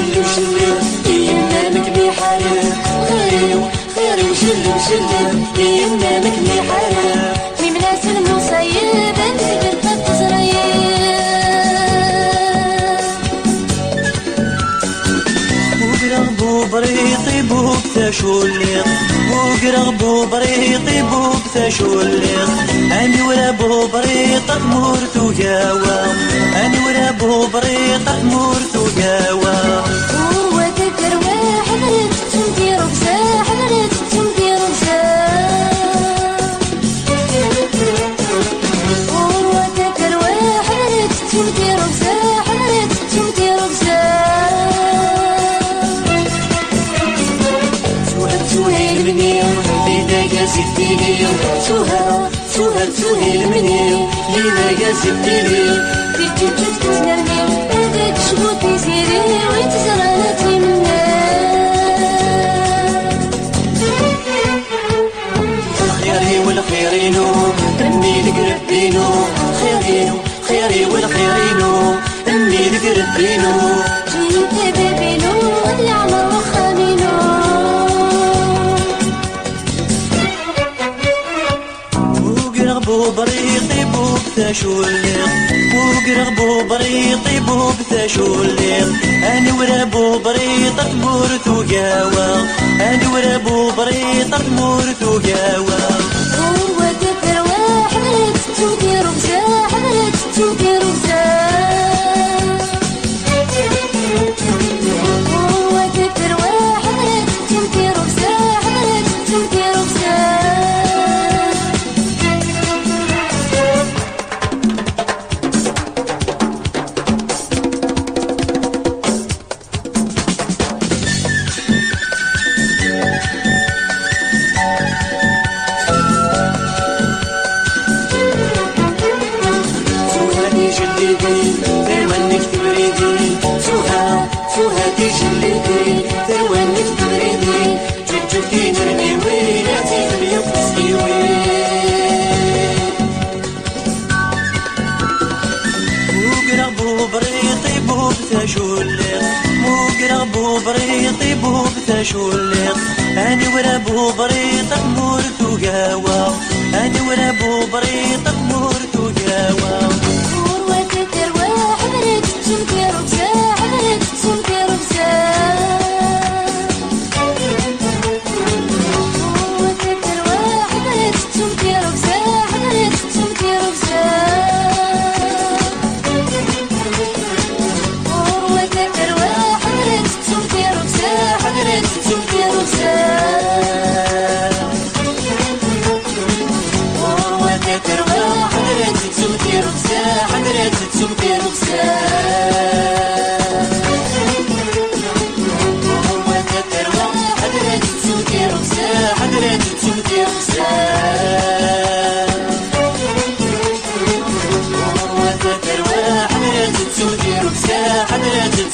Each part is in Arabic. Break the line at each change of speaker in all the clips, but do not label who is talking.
وشلي وشلي يمامك لي حالك خيري خيري وشلي وشلي يمامك لي حالك في مناس المصيب انت قد تزريب
وقرغبو بريطي بوب تشوليق وقرغبو بريطي بوب تشوليق اني ولا بو بريطك مورتو جاوا اني ولا بو بريطك مورتو جاوا
هو تكر واحد ريت تمدير بزاح ريت تمدير بزاح هو تكر واحد ريت تمدير بزاح ريت تمدير بزاح سهيل مني لينا زدتيني سهيل مني لينا زدتيني في جوجك تزنرني هذاك شبوطي زيري ويتزرانتي منا
خيري والخيرينو امي لقربينو خيرينو خيري والخيرينو امي لقربينو
جيت بابينو العمر وخامينو
وقرغبو بريطي بوب تشوليق وقرغبو بريطي بوب تشوليق اني ورابو بريطك مورتو جاوا اني ورابو بريطك مورتو جاوا
هو تكر واحد ريت تمدير بزاح ريت تمدير بزاح هو تكر واحد ريت تمدير بزاح ريت تمدير بزاح
ثروانك تبريدي سوهاتي جليدي ثروانك تبريدي جوجتي نرمي ويلاتي في اليوم تسقيوي وقرغبو بريطي بوب تشوليق وقرغبو بريطي بوب تشوليق اني ورابو بريطك مورتو جاوا اني ورابو بريطك مورتو جاوا
تمدير بزاح ريت تمدير بزاح هو تكر واحد ريت تمدير بزاح ريت تمدير بزاح هو تكر واحد ريت تمدير بزاح ريت تمدير بزاح
هو تكر واحد ريت تمدير بزاح ريت تمدير بزاح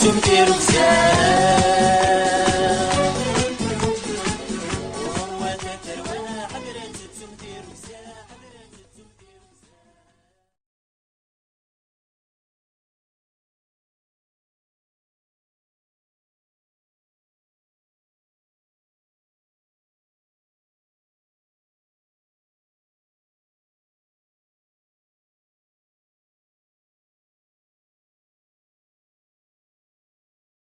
تمدير بزاح